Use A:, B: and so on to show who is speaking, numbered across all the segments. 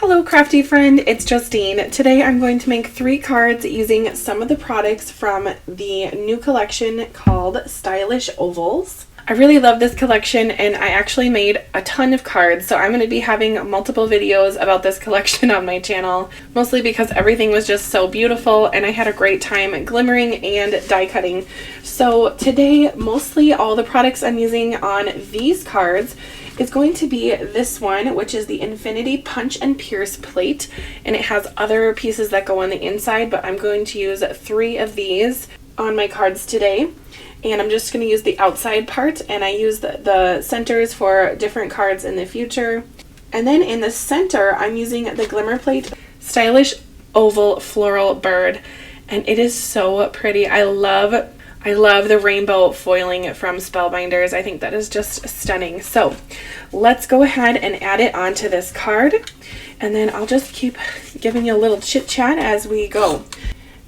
A: Hello crafty friend, it's Justine. Today I'm going to make 3 cards using some of the products from the new collection called Stylish Ovals. I really love this collection and I actually made a ton of cards, so I'm going to be having multiple videos about this collection on my channel, mostly because everything was just so beautiful and I had a great time glimmering and die cutting. So today, mostly all the products I'm using on these cards is going to be this one, which is the Infinity Punch and Pierce plate, and it has other pieces that go on the inside, but I'm going to use 3 of these on my cards today. And I'm just going to use the outside part, and I use the centers for different cards in the future. And then in the center, I'm using the Glimmer plate Stylish Oval Floral Bird, and it is so pretty. I love the rainbow foiling from Spellbinders. I think that is just stunning. So let's go ahead and add it onto this card, and then I'll just keep giving you a little chit chat as we go.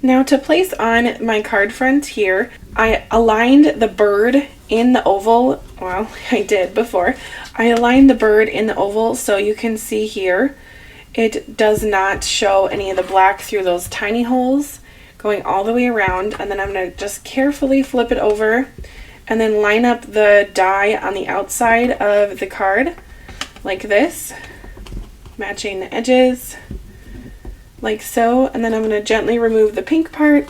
A: Now to place on my card front here, I aligned the bird in the oval. Well, I did before. I aligned the bird in the oval so you can see here it does not show any of the black through those tiny holes going all the way around. And then I'm going to just carefully flip it over and then line up the die on the outside of the card like this, matching the edges like so. And then I'm going to gently remove the pink part,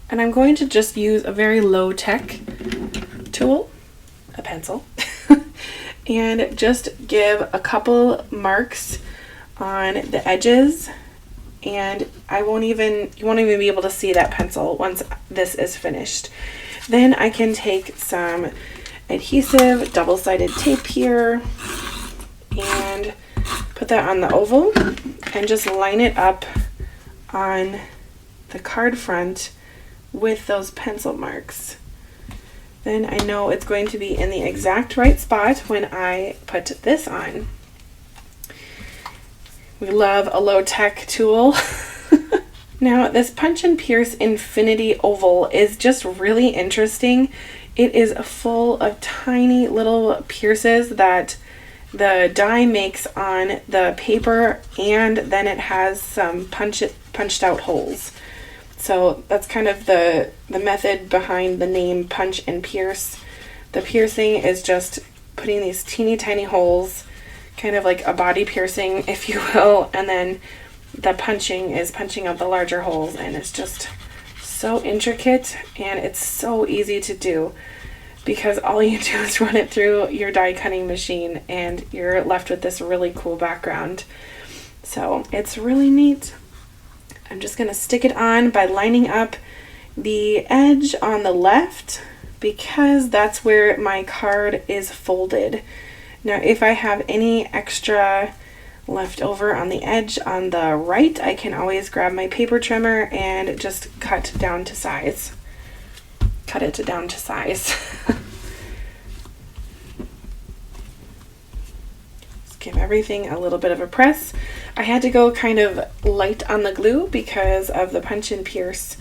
A: and I'm going to just use a very low-tech tool, a pencil, and just give a couple marks on the edges, and you won't even be able to see that pencil once this is finished. Then I can take some adhesive double-sided tape here and put that on the oval and just line it up on the card front with those pencil marks. Then I know it's going to be in the exact right spot when I put this on. We love a low-tech tool. Now this Punch and Pierce Infinity Oval is just really interesting. It is full of tiny little pierces that the die makes on the paper, and then it has some punched out holes. So that's kind of the method behind the name Punch and Pierce. The piercing is just putting these teeny tiny holes, kind of like a body piercing, if you will, and then the punching is punching out the larger holes, and it's just so intricate and it's so easy to do because all you do is run it through your die cutting machine and you're left with this really cool background. So it's really neat. I'm just going to stick it on by lining up the edge on the left because that's where my card is folded. Now if I have any extra left over on the edge on the right, I can always grab my paper trimmer and just cut it down to size. Give everything a little bit of a press. I had to go kind of light on the glue because of the Punch and Pierce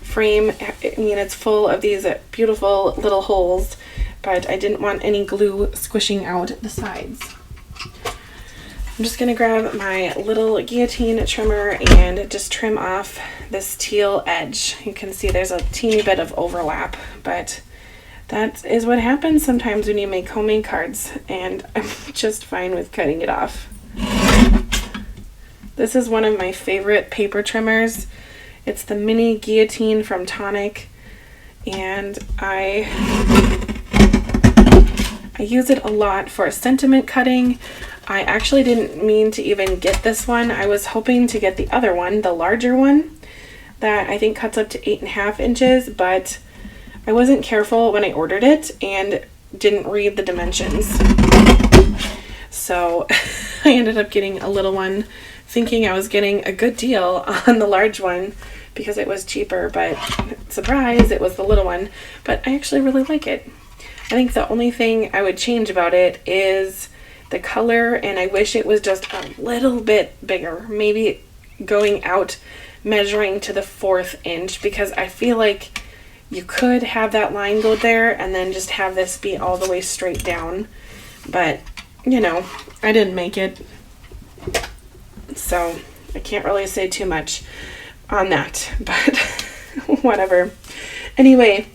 A: frame. I mean, it's full of these beautiful little holes, but I didn't want any glue squishing out the sides. I'm just gonna grab my little guillotine trimmer and just trim off this teal edge. You can see there's a teeny bit of overlap, but that is what happens sometimes when you make homemade cards, and I'm just fine with cutting it off. This is one of my favorite paper trimmers. It's the mini guillotine from Tonic, and I use it a lot for sentiment cutting. I actually didn't mean to even get this one. I was hoping to get the other one, the larger one, that I think cuts up to 8.5 inches, but I wasn't careful when I ordered it and didn't read the dimensions. So I ended up getting a little one, thinking I was getting a good deal on the large one because it was cheaper, but surprise, it was the little one. But I actually really like it. I think the only thing I would change about it is the color, and I wish it was just a little bit bigger, maybe going out measuring to the 4th inch, because I feel like you could have that line go there and then just have this be all the way straight down, but you know, I didn't make it. So I can't really say too much on that, but whatever. Anyway,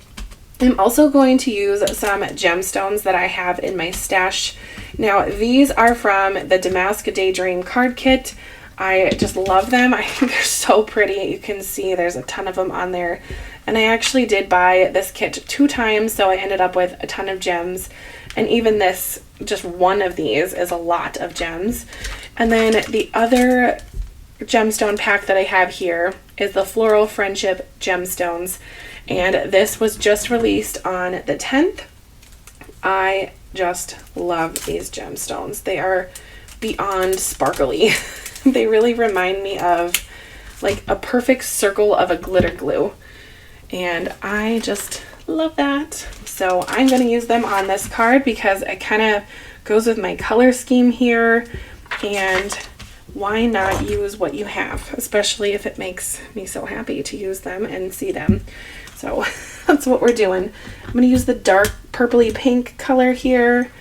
A: I'm also going to use some gemstones that I have in my stash. Now, these are from the Damask Daydream card kit. I just love them. I think they're so pretty. You can see there's a ton of them on there. And I actually did buy this kit 2 times, so I ended up with a ton of gems. And even this, just one of these, is a lot of gems. And then the other gemstone pack that I have here is the Floral Friendship Gemstones. And this was just released on the 10th. I just love these gemstones. They are beyond sparkly. They really remind me of like a perfect circle of a glitter glue. And I just love that. So I'm going to use them on this card because it kind of goes with my color scheme here. And why not use what you have, especially if it makes me so happy to use them and see them. So that's what we're doing. I'm going to use the dark purpley pink color here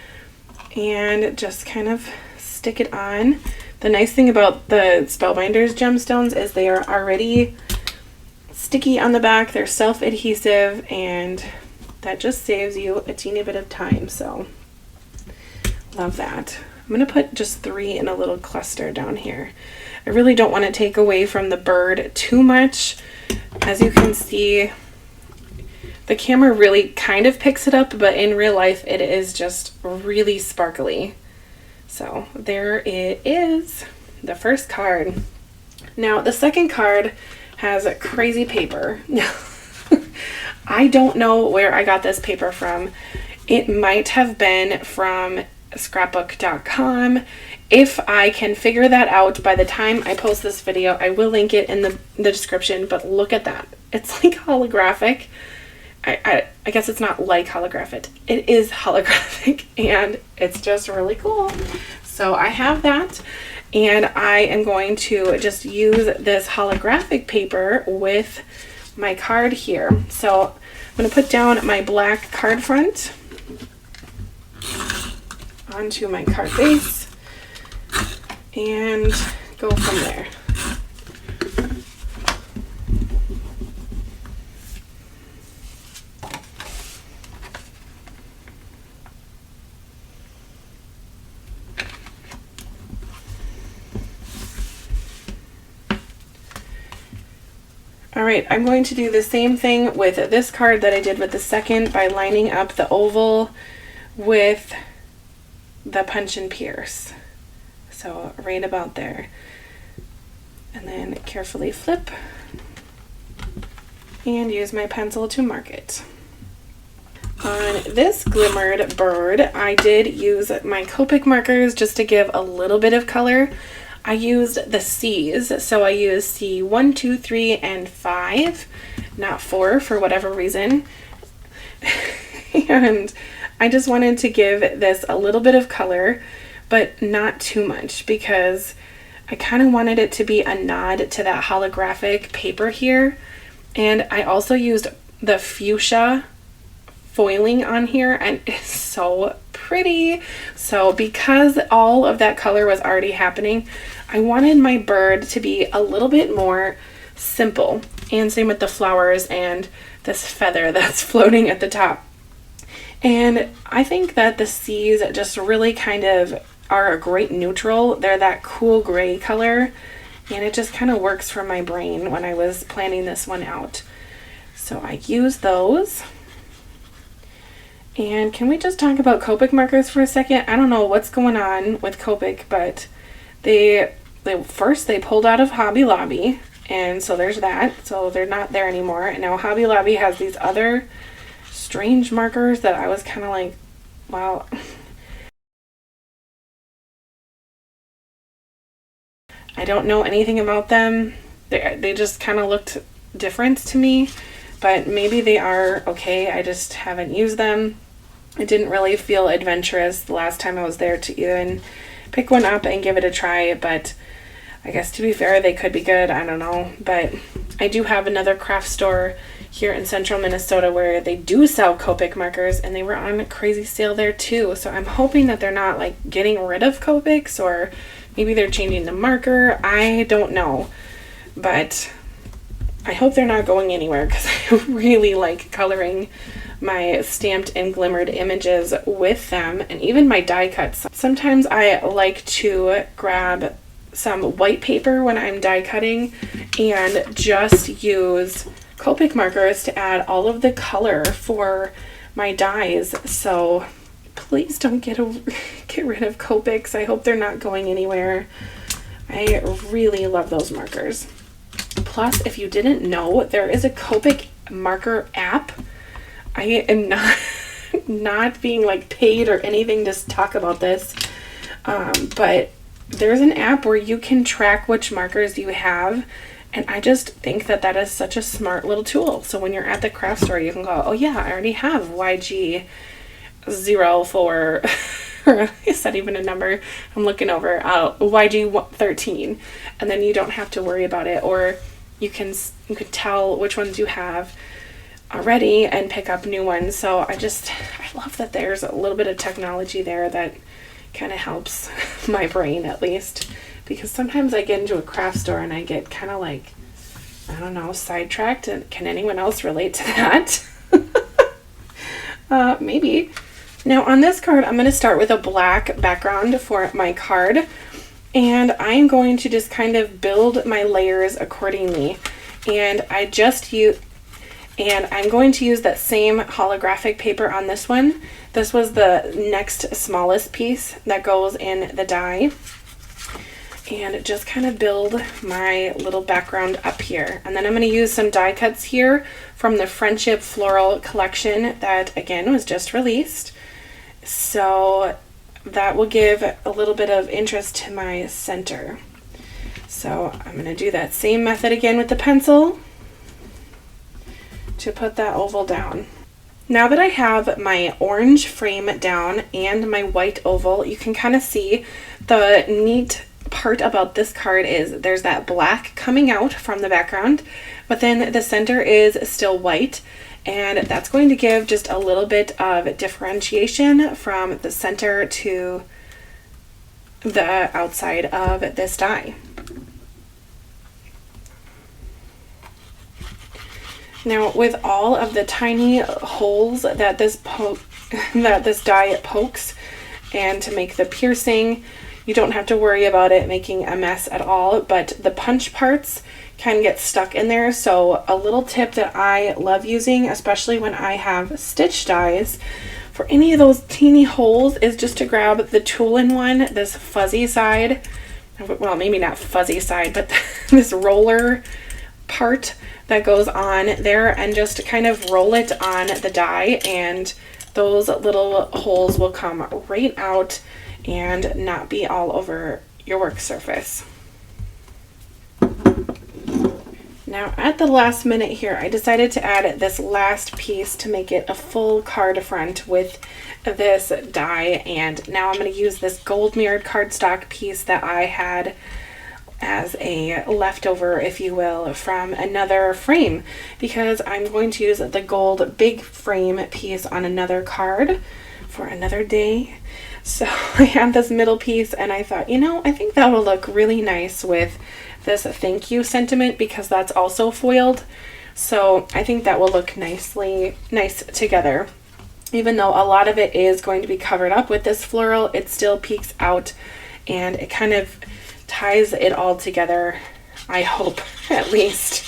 A: and just kind of stick it on. The nice thing about the Spellbinders gemstones is they are already sticky on the back. They're self-adhesive, and that just saves you a teeny bit of time. So love that. I'm going to put just 3 in a little cluster down here. I really don't want to take away from the bird too much. As you can see, the camera really kind of picks it up, but in real life it is just really sparkly. So there it is, the first card. Now the second card has crazy paper. I don't know where I got this paper from. It might have been from scrapbook.com. If I can figure that out by the time I post this video, I will link it in the description, but look at that. It's like holographic. I guess it's not like holographic. It is holographic, and it's just really cool. So I have that, and I am going to just use this holographic paper with my card here. So I'm going to put down my black card front onto my card base and go from there. All right, I'm going to do the same thing with this card that I did with the second by lining up the oval with the punch and pierce. So right about there. And then carefully flip and use my pencil to mark it. On this Glimmered bird, I did use my Copic markers just to give a little bit of color. I used the C's, so I used C 1, 2, 3, and 5, not 4 for whatever reason. And I just wanted to give this a little bit of color, but not too much, because I kind of wanted it to be a nod to that holographic paper here. And I also used the fuchsia foiling on here, and it's so pretty. So because all of that color was already happening, I wanted my bird to be a little bit more simple, and same with the flowers and this feather that's floating at the top. And I think that the C's just really kind of are a great neutral. They're that cool gray color, and it just kind of works for my brain when I was planning this one out. So I use those. And can we just talk about Copic markers for a second? I don't know what's going on with Copic, but they first pulled out of Hobby Lobby, and so there's that. So they're not there anymore. And now Hobby Lobby has these other strange markers that I was kind of like, wow. I don't know anything about them. They just kind of looked different to me, but maybe they are okay. I just haven't used them. It didn't really feel adventurous the last time I was there to even pick one up and give it a try, but I guess to be fair, they could be good. I don't know, but I do have another craft store here in central Minnesota where they do sell Copic markers, and they were on a crazy sale there too. So I'm hoping that they're not like getting rid of Copics, or maybe they're changing the marker. I don't know, but I hope they're not going anywhere because I really like coloring my stamped and glimmered images with them, and even my die cuts. Sometimes I like to grab some white paper when I'm die cutting and just use Copic markers to add all of the color for my dies. So please don't get rid of Copics. I hope they're not going anywhere. I really love those markers. Plus, if you didn't know, there is a Copic marker app. I am not being like paid or anything to talk about this, but there's an app where you can track which markers you have, and I just think that that is such a smart little tool. So when you're at the craft store, you can go, oh yeah, I already have YG04, or is that even a number? I'm looking over, YG13, and then you don't have to worry about it, or you can tell which ones you have already and pick up new ones. So I love that there's a little bit of technology there that kind of helps my brain, at least, because sometimes I get into a craft store and I get kind of like, I don't know, sidetracked. And can anyone else relate to that? Maybe. Now on this card, I'm going to start with a black background for my card, and I'm going to just kind of build my layers accordingly. And I'm going to use that same holographic paper on this one. This was the next smallest piece that goes in the die. And just kind of build my little background up here. And then I'm going to use some die cuts here from the Friendship Floral collection that, again, was just released. So that will give a little bit of interest to my center. So I'm going to do that same method again with the pencil to put that oval down. Now that I have my orange frame down and my white oval, you can kind of see the neat part about this card is there's that black coming out from the background, but then the center is still white, and that's going to give just a little bit of differentiation from the center to the outside of this die. Now, with all of the tiny holes that this die pokes, and to make the piercing, you don't have to worry about it making a mess at all, but the punch parts can get stuck in there. So a little tip that I love using, especially when I have stitch dies, for any of those teeny holes is just to grab the tool-in-one, this fuzzy side, well, maybe not fuzzy side, but this roller part that goes on there, and just kind of roll it on the die, and those little holes will come right out and not be all over your work surface. Now at the last minute here, I decided to add this last piece to make it a full card front with this die, and now I'm going to use this gold mirrored cardstock piece that I had as a leftover, if you will, from another frame, because I'm going to use the gold big frame piece on another card for another day. So I have this middle piece, and I thought, I think that will look really nice with this thank you sentiment, because that's also foiled. So I think that will look nice together. Even though a lot of it is going to be covered up with this floral, it still peeks out, and it kind of ties it all together, I hope, at least.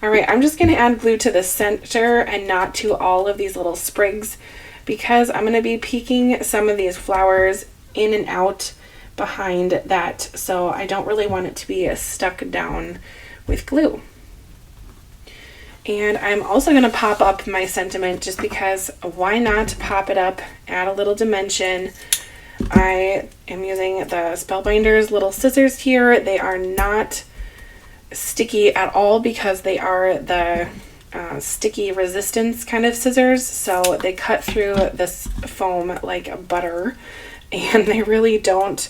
A: All right, I'm just going to add glue to the center and not to all of these little sprigs, because I'm going to be peeking some of these flowers in and out behind that, so I don't really want it to be stuck down with glue. And I'm also going to pop up my sentiment, just because why not pop it up, add a little dimension. I am using the Spellbinders little scissors here. They are not sticky at all, because they are the sticky resistance kind of scissors, so they cut through this foam like butter, and they really don't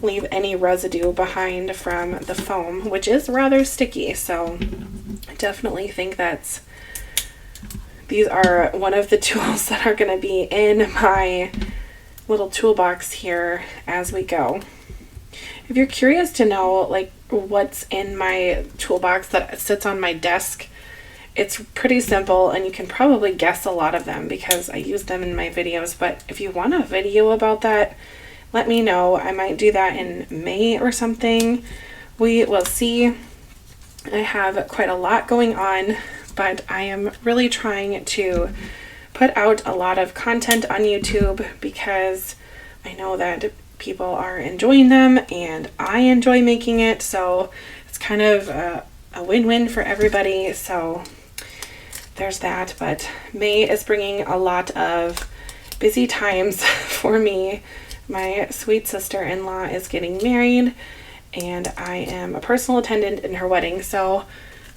A: leave any residue behind from the foam, which is rather sticky. So I definitely think these are one of the tools that are going to be in my little toolbox here as we go. If you're curious to know like what's in my toolbox that sits on my desk, it's pretty simple and you can probably guess a lot of them because I use them in my videos. But if you want a video about that, let me know. I might do that in May or something. We will see. I have quite a lot going on, but I am really trying to put out a lot of content on YouTube because I know that people are enjoying them and I enjoy making it, so it's kind of a win-win for everybody. So there's that. But May is bringing a lot of busy times for me. My sweet sister-in-law is getting married and I am a personal attendant in her wedding, so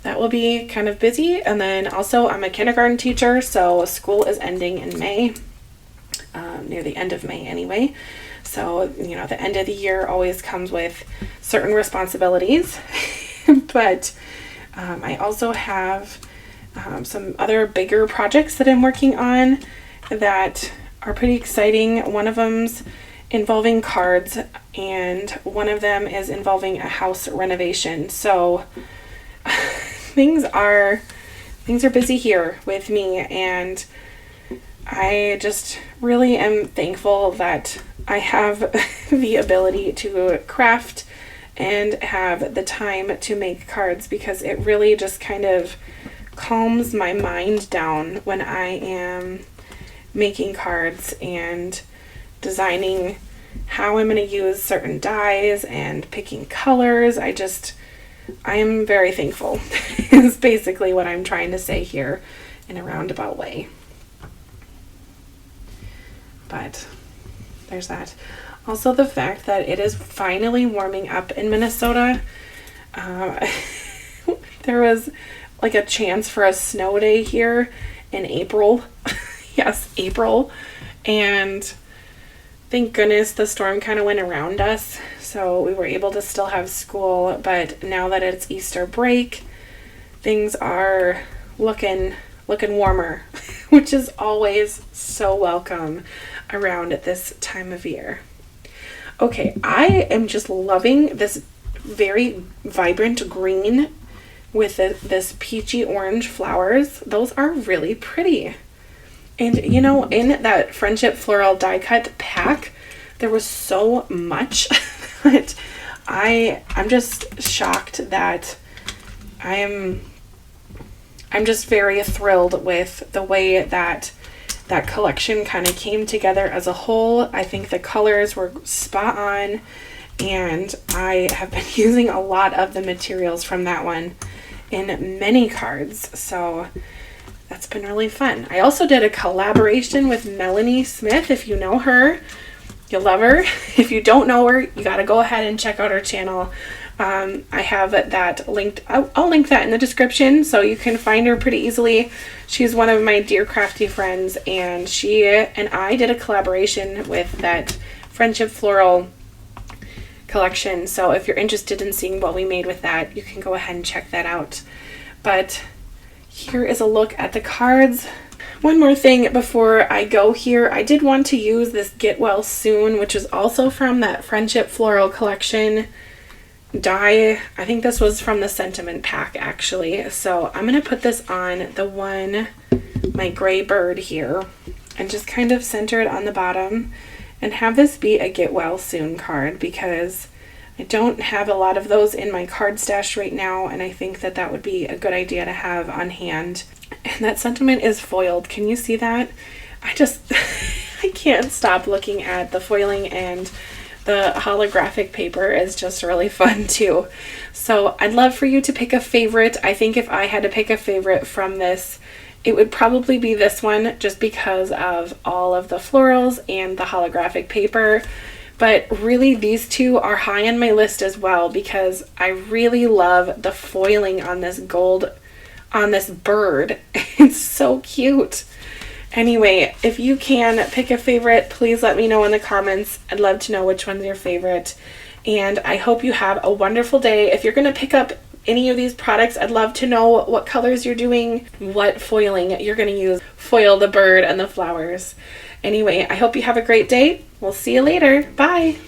A: that will be kind of busy. And then also I'm a kindergarten teacher, so school is ending in May, near the end of May anyway. So, you know, the end of the year always comes with certain responsibilities. But I also have some other bigger projects that I'm working on that are pretty exciting. One of them's involving cards and one of them is involving a house renovation. So things are busy here with me, and I just really am thankful that I have the ability to craft and have the time to make cards, because it really just kind of calms my mind down when I am making cards and designing how I'm going to use certain dyes and picking colors. I am very thankful is basically what I'm trying to say here in a roundabout way. But there's that. Also the fact that it is finally warming up in Minnesota. There was like a chance for a snow day here in April. Yes, April. And thank goodness the storm kind of went around us, so we were able to still have school. But now that it's Easter break, things are looking warmer, which is always so welcome around at this time of year. Okay, I am just loving this very vibrant green with this peachy orange flowers. Those are really pretty. And you know, in that Friendship Floral die cut pack, there was so much that I'm just shocked that I'm just very thrilled with the way that collection kind of came together as a whole. I think the colors were spot on, and I have been using a lot of the materials from that one in many cards, so that's been really fun. I also did a collaboration with Melanie Smith. If you know her, you'll love her. If you don't know her, you got to go ahead and check out her channel. I have that linked. I'll link that in the description so you can find her pretty easily. She's one of my dear crafty friends, and she and I did a collaboration with that Friendship Floral collection. So if you're interested in seeing what we made with that, you can go ahead and check that out. But here is a look at the cards. One more thing before I go here, I did want to use this Get Well Soon, which is also from that Friendship Floral collection die. I think this was from the sentiment pack actually. So I'm going to put this on the one, my gray bird here, and just kind of center it on the bottom and have this be a Get Well Soon card, because I don't have a lot of those in my card stash right now, and I think that that would be a good idea to have on hand. And that sentiment is foiled. Can you see that? I can't stop looking at the foiling, and the holographic paper is just really fun too. So I'd love for you to pick a favorite. I think if I had to pick a favorite from this, it would probably be this one, just because of all of the florals and the holographic paper. But really, these two are high on my list as well, because I really love the foiling on this gold, on this bird. It's so cute. Anyway, if you can pick a favorite, please let me know in the comments. I'd love to know which one's your favorite. And I hope you have a wonderful day. If you're going to pick up any of these products, I'd love to know what colors you're doing, what foiling you're going to use. Foil the bird and the flowers. Anyway, I hope you have a great day. We'll see you later. Bye.